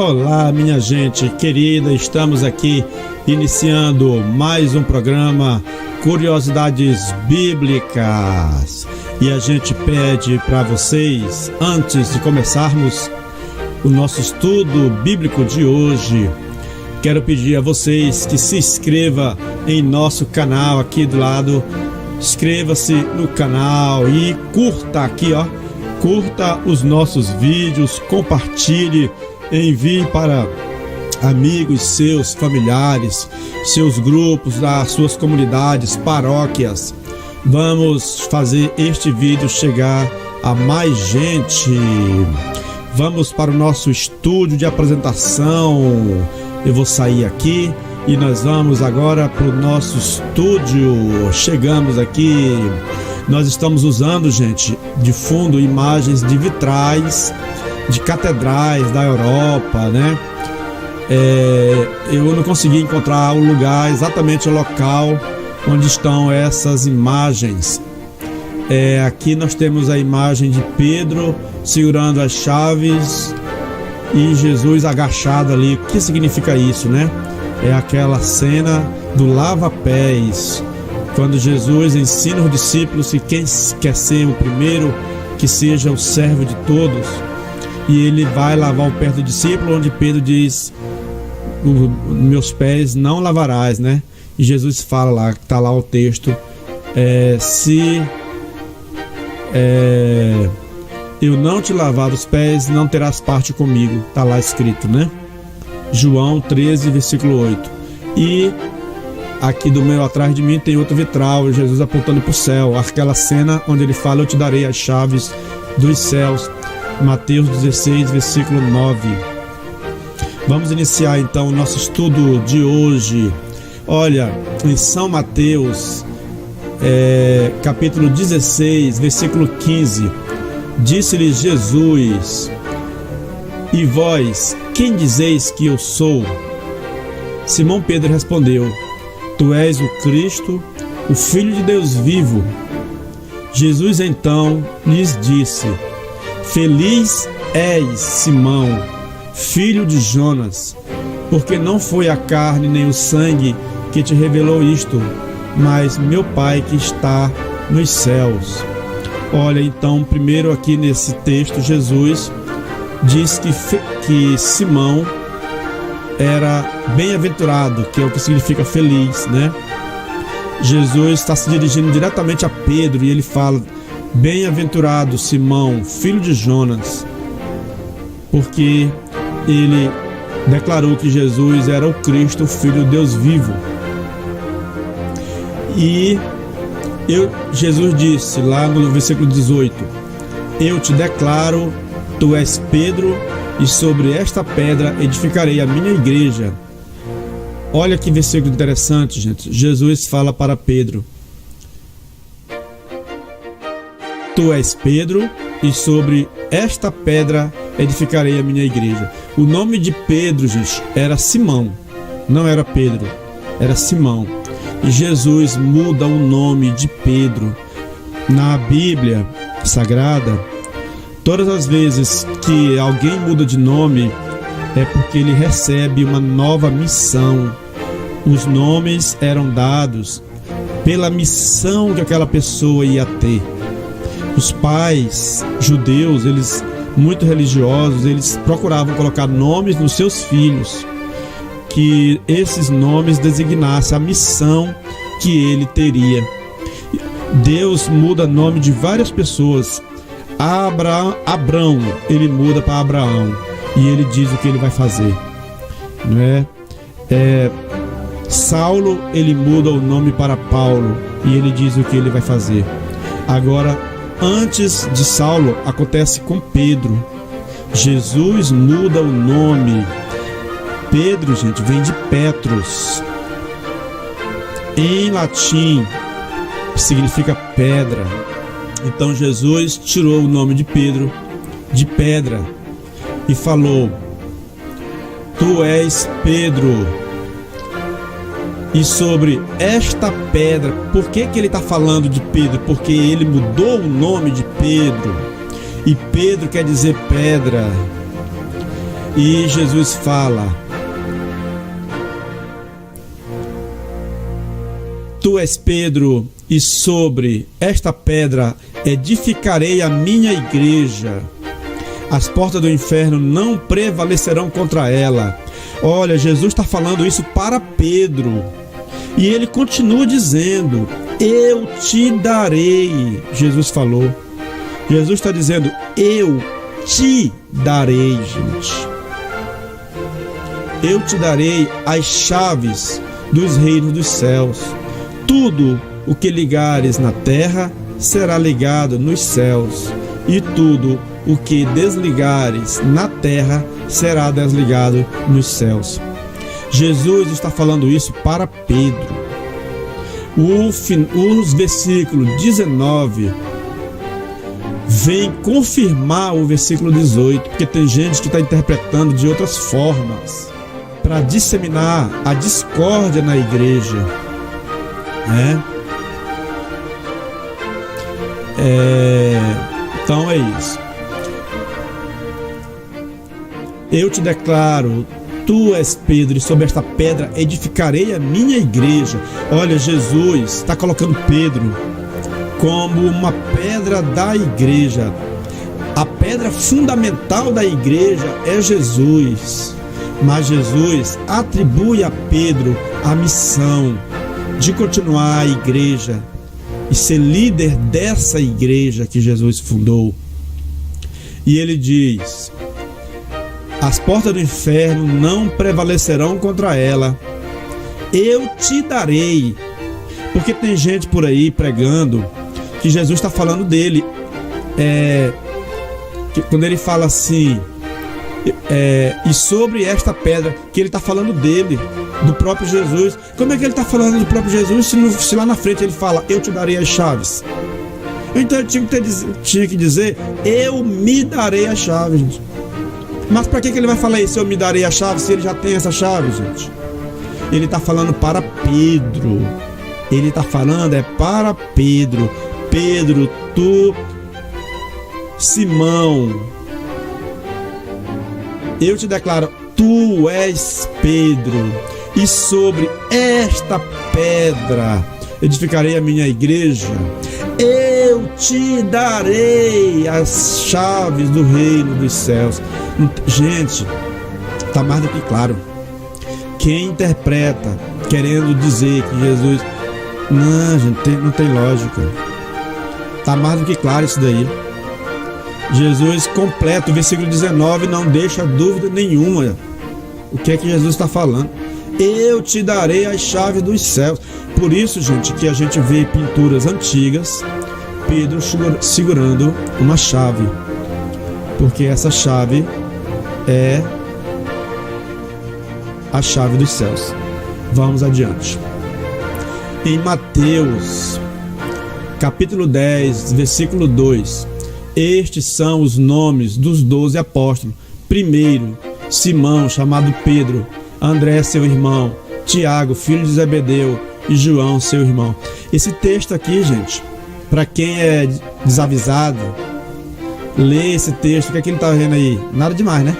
Olá, minha gente querida, estamos aqui iniciando mais um programa Curiosidades Bíblicas. E a gente pede para vocês, antes de começarmos o nosso estudo bíblico de hoje, quero pedir a vocês que se inscreva em nosso canal aqui do lado. Inscreva-se no canal e curta aqui, curta os nossos vídeos, compartilhe, envie para amigos seus, familiares, seus grupos, das suas comunidades, paróquias. Vamos fazer este vídeo chegar a mais gente. Vamos para o nosso estúdio de apresentação. Eu vou sair aqui e nós vamos agora para o nosso estúdio. Chegamos aqui. Nós estamos usando, gente, de fundo imagens de vitrais de catedrais da Europa, né? Eu não consegui encontrar o lugar, exatamente o local onde estão essas imagens. Aqui nós temos a imagem de Pedro segurando as chaves e Jesus agachado ali. O que significa isso, né? É aquela cena do lava-pés, quando Jesus ensina os discípulos que quem quer ser o primeiro, que seja o servo de todos. E ele vai lavar o pé do discípulo, onde Pedro diz: meus pés não lavarás, né? E Jesus fala lá, está lá o texto, se eu não te lavar os pés, não terás parte comigo. Está lá escrito, né? João 13, versículo 8. E aqui do meio atrás de mim tem outro vitral, Jesus apontando para o céu, aquela cena onde ele fala: eu te darei as chaves dos céus. Mateus 16, versículo 9. Vamos iniciar então o nosso estudo de hoje. Olha, em São Mateus, capítulo 16, versículo 15, disse-lhe Jesus: e vós, quem dizeis que eu sou? Simão Pedro respondeu: tu és o Cristo, o Filho de Deus vivo. Jesus então lhes disse: feliz és, Simão, filho de Jonas, porque não foi a carne nem o sangue que te revelou isto, mas meu Pai que está nos céus. Olha, então, primeiro aqui nesse texto, Jesus diz que Simão era bem-aventurado, que é o que significa feliz, né? Jesus está se dirigindo diretamente a Pedro e ele fala: bem-aventurado Simão, filho de Jonas, porque ele declarou que Jesus era o Cristo, o Filho de Deus vivo. E Jesus disse lá no versículo 18: eu te declaro, tu és Pedro, e sobre esta pedra edificarei a minha igreja. Olha que versículo interessante, gente. Jesus fala para Pedro: tu és Pedro, e sobre esta pedra edificarei a minha igreja. O nome de Pedro, gente, era Simão. Não era Pedro, era Simão. E Jesus muda o nome de Pedro. Na Bíblia Sagrada, todas as vezes que alguém muda de nome, é porque ele recebe uma nova missão. Os nomes eram dados pela missão que aquela pessoa ia ter. Os pais judeus, eles muito religiosos, eles procuravam colocar nomes nos seus filhos, que esses nomes designassem a missão que ele teria. Deus muda nome de várias pessoas. Abrão, ele muda para Abraão e ele diz o que ele vai fazer, né? Saulo, ele muda o nome para Paulo e ele diz o que ele vai fazer. Agora, antes de Saulo, acontece com Pedro. Jesus muda o nome. Pedro, gente, vem de Petrus. Em latim, significa pedra. Então Jesus tirou o nome de Pedro de pedra e falou: tu és Pedro, e sobre esta pedra. Por que ele está falando de Pedro? Porque ele mudou o nome de Pedro, e Pedro quer dizer pedra. E Jesus fala: Tu és Pedro, e sobre esta pedra edificarei a minha igreja. As portas do inferno não prevalecerão contra ela. Olha, Jesus está falando isso para Pedro. E ele continua dizendo: eu te darei. Jesus falou. Jesus está dizendo: eu te darei, gente. Eu te darei as chaves dos reinos dos céus. Tudo o que ligares na terra será ligado nos céus, e tudo o que desligares na terra será desligado nos céus. Jesus está falando isso para Pedro. Os versículos 19 vem confirmar o versículo 18, porque tem gente que está interpretando de outras formas para disseminar a discórdia na igreja, né? Então é isso. Eu te declaro, tu és Pedro, e sobre esta pedra edificarei a minha igreja. Olha, Jesus está colocando Pedro como uma pedra da igreja. A pedra fundamental da igreja é Jesus. Mas Jesus atribui a Pedro a missão de continuar a igreja e ser líder dessa igreja que Jesus fundou. E ele diz: as portas do inferno não prevalecerão contra ela. Eu te darei. Porque tem gente por aí pregando que Jesus está falando dele. Quando ele fala assim, e sobre esta pedra, que ele está falando dele, do próprio Jesus. Como é que ele está falando do próprio Jesus se lá na frente ele fala: eu te darei as chaves? Então ele tinha que dizer: eu me darei as chaves, gente. Mas para que ele vai falar isso, eu me darei a chave, se ele já tem essa chave, gente? Ele está falando para Pedro. Ele está falando para Pedro. Pedro, tu, Simão, eu te declaro, tu és Pedro, e sobre esta pedra edificarei a minha igreja. Eu te darei as chaves do reino dos céus. Gente, está mais do que claro. Quem interpreta querendo dizer que Jesus... Não, gente, não tem lógica. Está mais do que claro isso daí. Jesus completa o versículo 19, não deixa dúvida nenhuma. O que é que Jesus está falando? Eu te darei as chaves dos céus. Por isso, gente, que a gente vê pinturas antigas, Pedro segurando uma chave, porque essa chave é a chave dos céus. Vamos adiante. Em Mateus, capítulo 10, versículo 2, estes são os nomes dos 12 apóstolos. Primeiro, Simão, chamado Pedro, André, seu irmão, Tiago, filho de Zebedeu, e João, seu irmão. Esse texto aqui, gente, para quem é desavisado, lê esse texto. O que é que ele está vendo aí? Nada demais, né?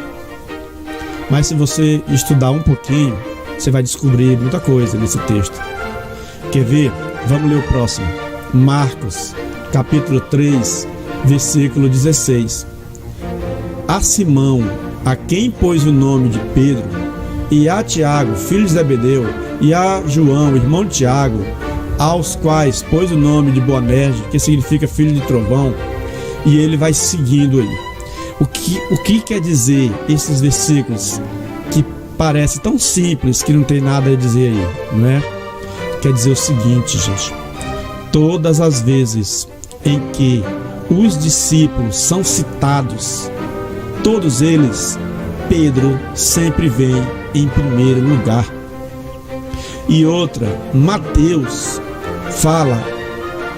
Mas se você estudar um pouquinho, você vai descobrir muita coisa nesse texto. Quer ver? Vamos ler o próximo. Marcos, capítulo 3, versículo 16. A Simão, a quem pôs o nome de Pedro, e a Tiago, filho de Zebedeu, e a João, irmão de Tiago, aos quais pôs o nome de Boanerges, que significa filho de trovão. E ele vai seguindo aí. O que quer dizer esses versículos que parece tão simples que não tem nada a dizer aí, não é? Quer dizer o seguinte, gente: todas as vezes em que os discípulos são citados, todos eles, Pedro sempre vem em primeiro lugar. E outra, Mateus fala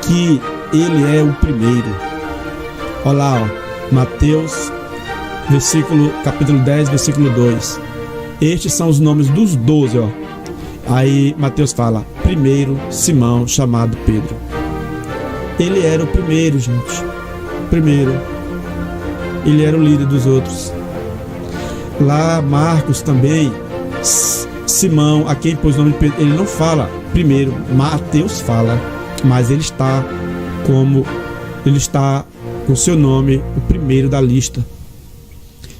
que ele é o primeiro. Olha lá, Mateus, capítulo 10, versículo 2. Estes são os nomes dos 12, ó. Aí Mateus fala: primeiro, Simão, chamado Pedro. Ele era o primeiro, gente. Primeiro. Ele era o líder dos outros. Lá Marcos também, Simão, a quem pôs o nome de Pedro, ele não fala primeiro, Mateus fala, mas ele está com seu nome o primeiro da lista.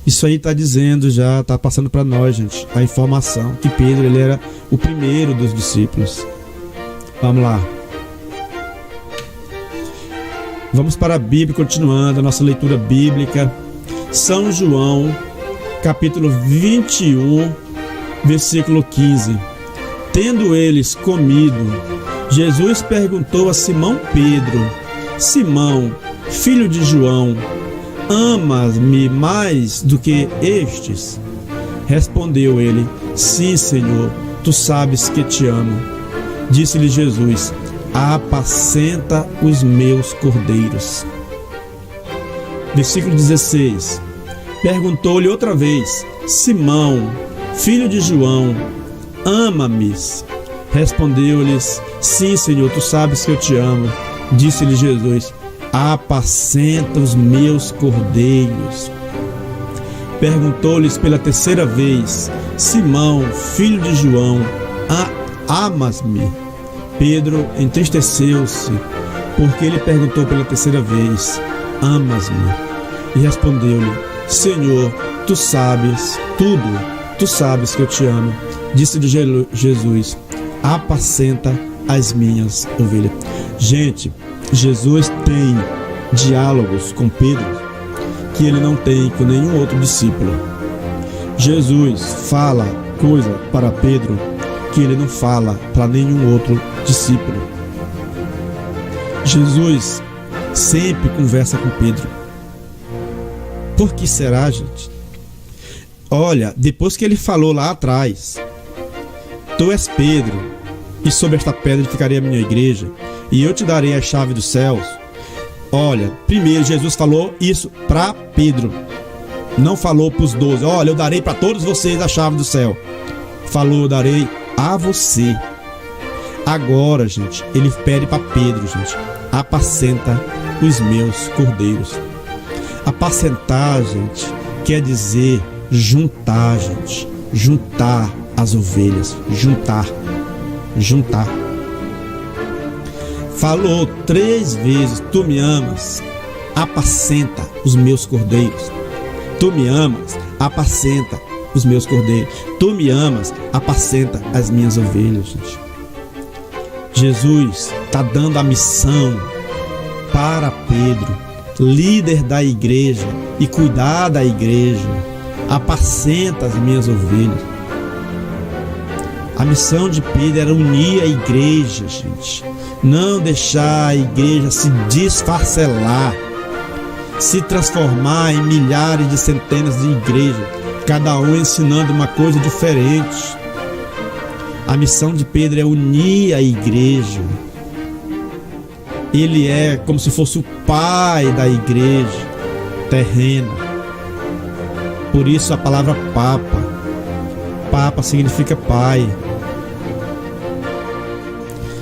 Isso aí está dizendo, já está passando para nós, gente, a informação que Pedro, ele era o primeiro dos discípulos. Vamos lá. Vamos para a Bíblia, continuando a nossa leitura bíblica. São João, capítulo 21, versículo 15. Tendo eles comido, Jesus perguntou a Simão Pedro: Simão, filho de João, amas-me mais do que estes? Respondeu ele: Sim, Senhor, tu sabes que te amo. Disse-lhe Jesus: apacenta os meus cordeiros. Versículo 16. Perguntou-lhe outra vez: Simão, filho de João, ama-me? Respondeu-lhes: Sim, Senhor, tu sabes que eu te amo. Disse-lhe Jesus: apacenta os meus cordeiros. Perguntou-lhes pela terceira vez: Simão, filho de João, amas-me? Pedro entristeceu-se, porque ele perguntou pela terceira vez: amas-me? E respondeu-lhe: Senhor, tu sabes tudo, tu sabes que eu te amo. Disse-lhe Jesus: apacenta as minhas ovelhas. Gente, Jesus tem diálogos com Pedro que ele não tem com nenhum outro discípulo. Jesus fala coisa para Pedro que ele não fala para nenhum outro discípulo. Jesus sempre conversa com Pedro. Por que será, gente? Olha, depois que ele falou lá atrás: tu és Pedro, e sobre esta pedra ficaria a minha igreja, e eu te darei a chave dos céus. Olha, primeiro Jesus falou isso para Pedro, não falou para os 12: olha, eu darei para todos vocês a chave do céu. Falou: eu darei a você. Agora, gente, ele pede para Pedro, gente: apacenta os meus cordeiros. Apacentar, gente, quer dizer juntar, gente, juntar as ovelhas, juntar. Falou 3 vezes: tu me amas, apacenta os meus cordeiros. Tu me amas, apacenta os meus cordeiros. Tu me amas, apacenta as minhas ovelhas, gente. Jesus está dando a missão para Pedro, líder da igreja, e cuidar da igreja. Apacenta as minhas ovelhas. A missão de Pedro era unir a igreja, gente. Não deixar a igreja se desfacelar, se transformar em milhares de centenas de igrejas, cada um ensinando uma coisa diferente. A missão de Pedro é unir a igreja. Ele é como se fosse o pai da igreja terrena. Por isso a palavra Papa. Papa significa pai.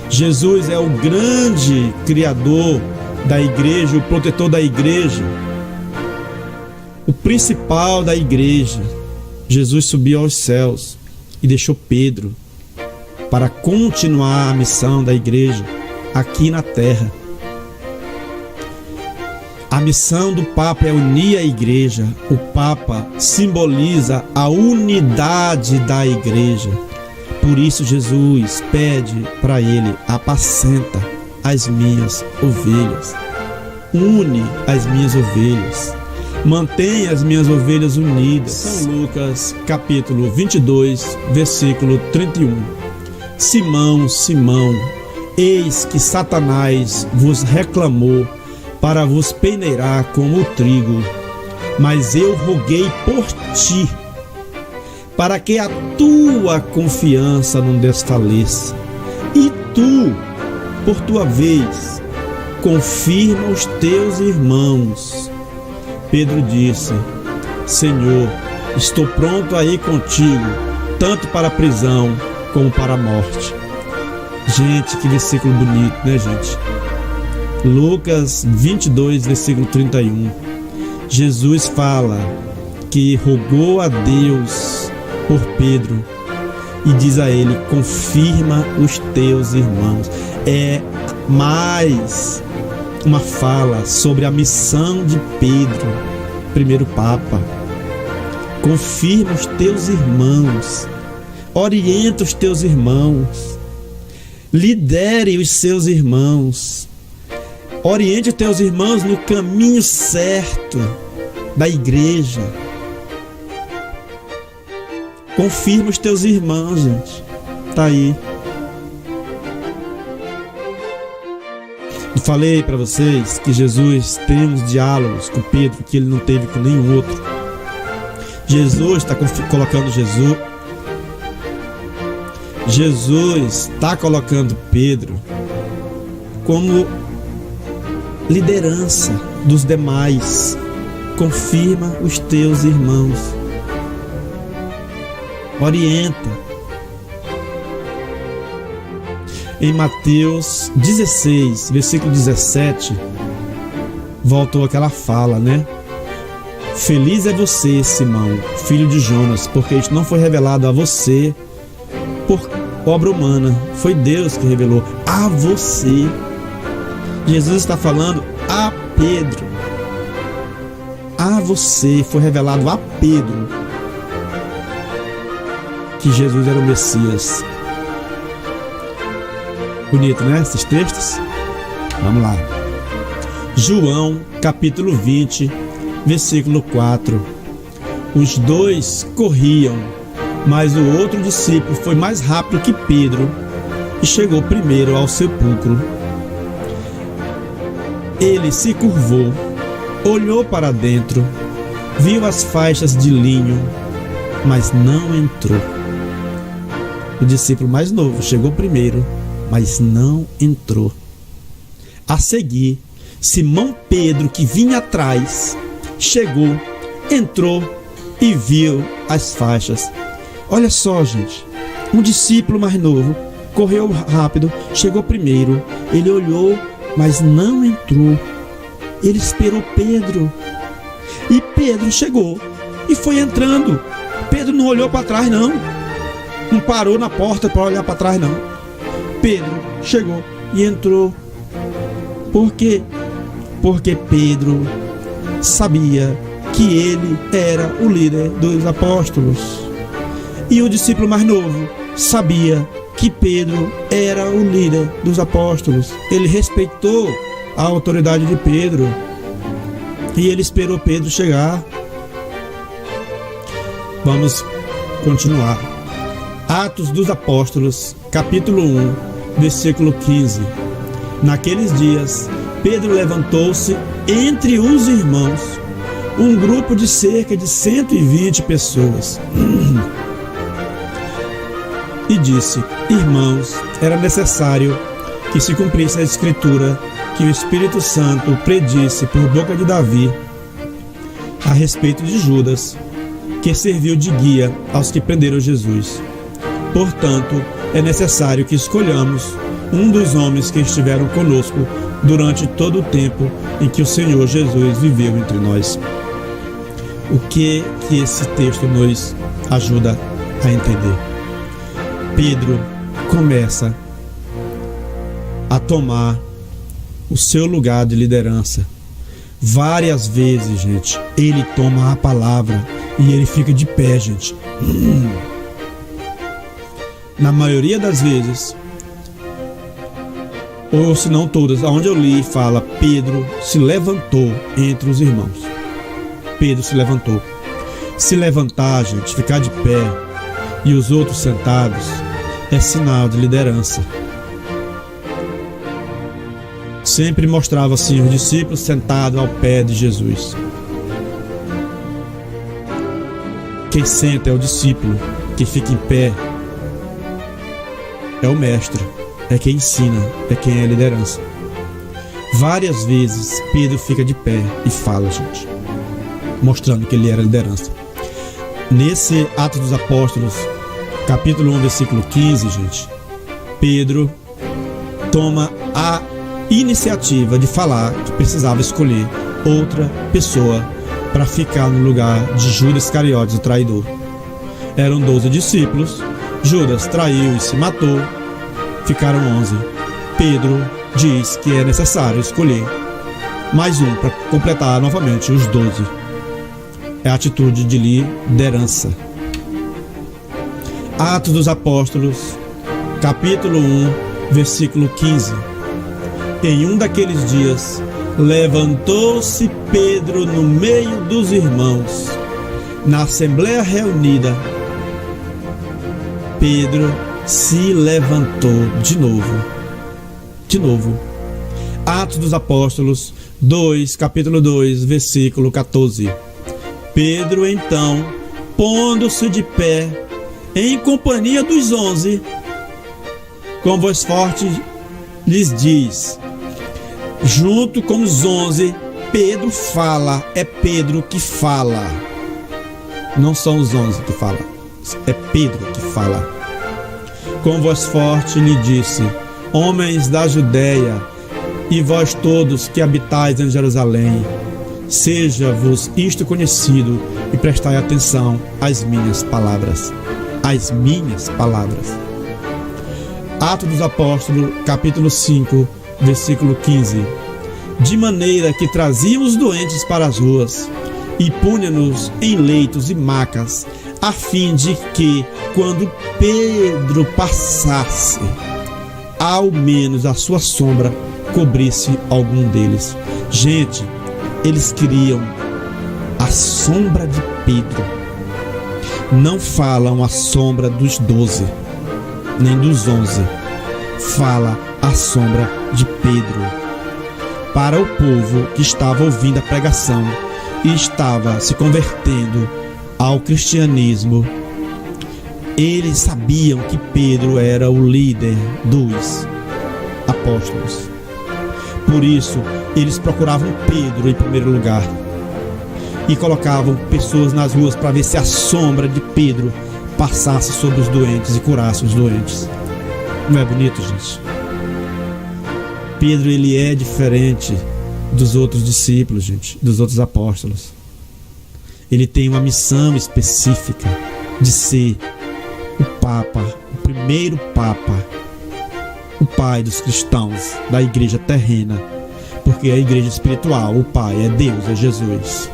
Jesus é o grande criador da igreja, o protetor da igreja, o principal da igreja. Jesus subiu aos céus e deixou Pedro para continuar a missão da igreja aqui na terra. A missão do Papa é unir a igreja. O Papa simboliza a unidade da igreja. Por isso Jesus pede para ele: apacenta as minhas ovelhas. Une as minhas ovelhas. Mantenha as minhas ovelhas unidas. São Lucas, capítulo 22, versículo 31. Simão, Simão, eis que Satanás vos reclamou para vos peneirar como o trigo, mas eu roguei por ti, para que a tua confiança não desfaleça, e tu, por tua vez, confirma os teus irmãos. Pedro disse: Senhor, estou pronto a ir contigo, tanto para a prisão como para a morte. Gente, que versículo bonito, né, gente? Lucas 22, versículo 31. Jesus fala que rogou a Deus por Pedro e diz a ele: confirma os teus irmãos. É mais uma fala sobre a missão de Pedro, primeiro Papa. Confirma os teus irmãos, orienta os teus irmãos, lidere os seus irmãos, oriente os teus irmãos no caminho certo da igreja. Confirma os teus irmãos, gente. Tá aí. Eu falei para vocês que Jesus tem uns diálogos com Pedro que ele não teve com nenhum outro. Jesus está colocando Jesus está colocando Pedro como liderança dos demais. Confirma os teus irmãos. Orienta. Em Mateus 16, versículo 17, voltou aquela fala, né? Feliz é você, Simão, filho de Jonas, porque isto não foi revelado a você por obra humana, foi Deus que revelou a você. Jesus está falando a Pedro. A você foi revelado a Pedro que Jesus era o Messias. Bonito, né? Esses textos. Vamos lá. João, capítulo 20, versículo 4. Os dois corriam, mas o outro discípulo foi mais rápido que Pedro e chegou primeiro ao sepulcro. Ele se curvou, olhou para dentro, viu as faixas de linho, mas não entrou. O discípulo mais novo chegou primeiro, mas não entrou. A seguir, Simão Pedro, que vinha atrás, chegou, entrou e viu as faixas. Olha só, gente, um discípulo mais novo correu rápido, chegou primeiro, ele olhou, mas não entrou. Ele esperou Pedro e Pedro chegou e foi entrando. Pedro não olhou para trás, não parou na porta para olhar para trás, não. Pedro chegou e entrou. Por quê? Porque Pedro sabia que ele era o líder dos apóstolos. E o discípulo mais novo sabia que Pedro era o líder dos apóstolos. Ele respeitou a autoridade de Pedro e ele esperou Pedro chegar. Vamos continuar. Atos dos Apóstolos, capítulo 1, versículo 15. Naqueles dias, Pedro levantou-se entre os irmãos, um grupo de cerca de 120 pessoas, e disse: irmãos, era necessário que se cumprisse a escritura que o Espírito Santo predisse por boca de Davi a respeito de Judas, que serviu de guia aos que prenderam Jesus. Portanto, é necessário que escolhamos um dos homens que estiveram conosco durante todo o tempo em que o Senhor Jesus viveu entre nós. O que esse texto nos ajuda a entender? Pedro começa a tomar o seu lugar de liderança. Várias vezes, gente, ele toma a palavra e ele fica de pé, gente. Na maioria das vezes, ou se não todas, aonde eu li fala Pedro se levantou entre os irmãos. Pedro se levantou. Se levantar, gente, ficar de pé e os outros sentados é sinal de liderança. Sempre mostrava assim os discípulos sentados ao pé de Jesus. Quem senta é o discípulo, quem fica em pé é o mestre, é quem ensina, é quem é a liderança. Várias vezes Pedro fica de pé e fala, gente, mostrando que ele era a liderança. Nesse Atos dos Apóstolos, capítulo 1, versículo 15, gente, Pedro toma a iniciativa de falar que precisava escolher outra pessoa para ficar no lugar de Judas Iscariotes, o traidor. Eram 12 discípulos, Judas traiu e se matou, ficaram 11. Pedro diz que é necessário escolher mais um para completar novamente os 12. É a atitude de liderança. Atos dos Apóstolos, capítulo 1, versículo 15. Em um daqueles dias, levantou-se Pedro no meio dos irmãos, na assembleia reunida. Pedro se levantou de novo. Atos dos Apóstolos 2, capítulo 2, versículo 14. Pedro então, pondo-se de pé, em companhia dos 11, com voz forte lhes diz, junto com os 11, Pedro fala, é Pedro que fala. Não são os 11 que falam, é Pedro que fala. Com voz forte lhe disse, homens da Judéia, e vós todos que habitais em Jerusalém, seja-vos isto conhecido e prestai atenção às minhas palavras. As minhas palavras. Atos dos Apóstolos, capítulo 5, versículo 15. De maneira que traziam os doentes para as ruas e punha-nos em leitos e macas, a fim de que, quando Pedro passasse, ao menos a sua sombra cobrisse algum deles. Gente, eles queriam a sombra de Pedro. Não falam a sombra dos 12, nem dos 11. Fala a sombra de Pedro. Para o povo que estava ouvindo a pregação e estava se convertendo ao cristianismo, eles sabiam que Pedro era o líder dos apóstolos. Por isso, eles procuravam Pedro em primeiro lugar e colocavam pessoas nas ruas para ver se a sombra de Pedro passasse sobre os doentes e curasse os doentes. Não é bonito, gente? Pedro, ele é diferente dos outros discípulos, gente, dos outros apóstolos. Ele tem uma missão específica de ser o Papa, o primeiro Papa, o pai dos cristãos, da igreja terrena, porque a igreja espiritual, o pai é Deus, é Jesus.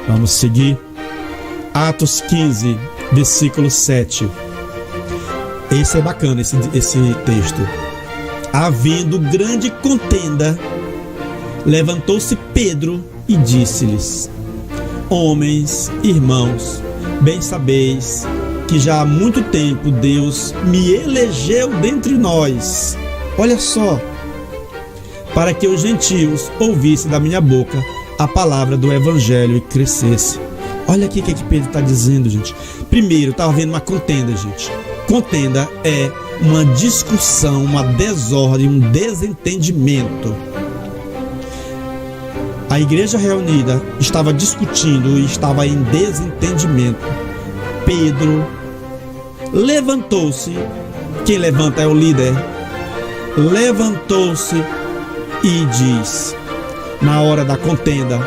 Vamos seguir. Atos 15, versículo 7. Esse é bacana, esse texto. Havendo grande contenda, levantou-se Pedro e disse-lhes, homens, irmãos, bem sabeis que já há muito tempo Deus me elegeu dentre nós. Olha só, para que os gentios ouvissem da minha boca a palavra do evangelho e crescesse. Olha aqui o que Pedro está dizendo, gente. Primeiro, estava havendo uma contenda, gente. Contenda é uma discussão, uma desordem, um desentendimento. A igreja reunida estava discutindo e estava em desentendimento. Pedro levantou-se, quem levanta é o líder, levantou-se e diz, na hora da contenda,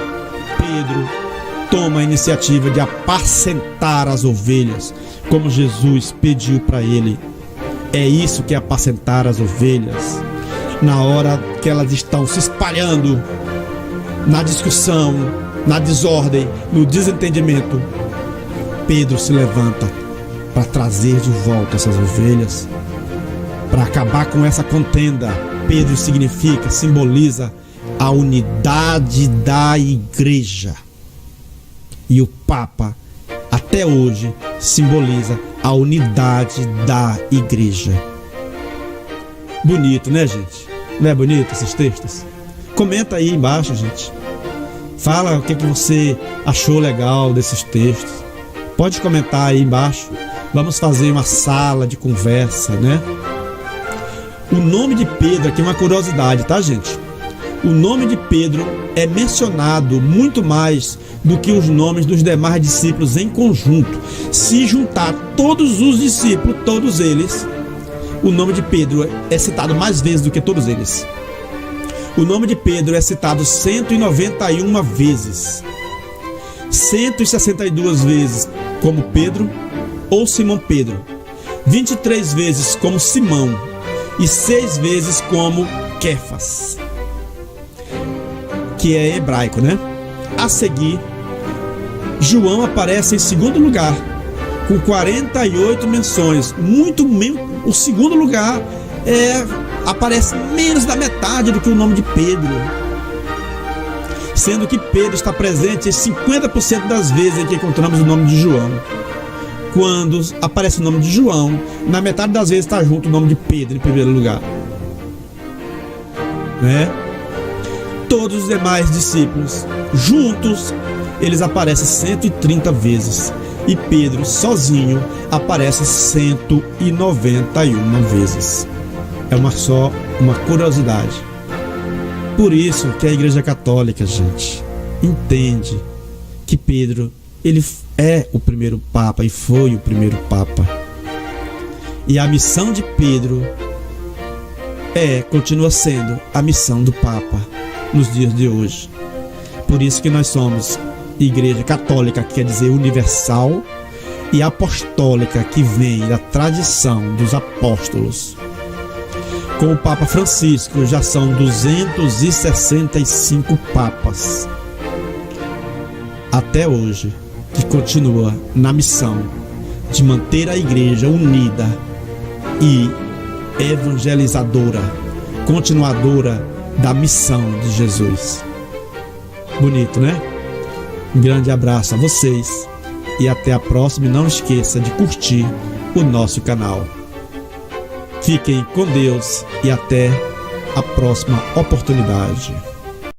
Pedro toma a iniciativa de apacentar as ovelhas, como Jesus pediu para ele. É isso que é apacentar as ovelhas. Na hora que elas estão se espalhando, na discussão, na desordem, no desentendimento, Pedro se levanta para trazer de volta essas ovelhas, para acabar com essa contenda. Pedro simboliza a unidade da igreja. E o Papa, até hoje, simboliza a unidade da igreja. Bonito, né, gente? Não é bonito esses textos? Comenta aí embaixo, gente. Fala o que você achou legal desses textos. Pode comentar aí embaixo. Vamos fazer uma sala de conversa, né? O nome de Pedro, aqui é uma curiosidade, tá, gente? O nome de Pedro é mencionado muito mais do que os nomes dos demais discípulos em conjunto. Se juntar todos os discípulos, todos eles, o nome de Pedro é citado mais vezes do que todos eles. O nome de Pedro é citado 191 vezes. 162 vezes como Pedro ou Simão Pedro, 23 vezes como Simão e 6 vezes como Kefas, que é hebraico, né? A seguir, João aparece em segundo lugar, com 48 menções. O segundo lugar aparece menos da metade do que o nome de Pedro, sendo que Pedro está presente em 50% das vezes em que encontramos o nome de João. Quando aparece o nome de João, na metade das vezes está junto o nome de Pedro em primeiro lugar, né? Todos os demais discípulos juntos, eles aparecem 130 vezes, e Pedro sozinho aparece 191 vezes. É só uma curiosidade. Por isso que a Igreja Católica, gente, entende que Pedro, ele é o primeiro Papa e foi o primeiro Papa. E a missão de Pedro continua sendo a missão do Papa nos dias de hoje. Por isso que nós somos Igreja Católica, que quer dizer universal, e apostólica, que vem da tradição dos apóstolos. Com o Papa Francisco já são 265 papas até hoje, que continua na missão de manter a igreja unida e evangelizadora, continuadora da missão de Jesus. Bonito, né? Um grande abraço a vocês e até a próxima. E não esqueça de curtir o nosso canal. Fiquem com Deus e até a próxima oportunidade.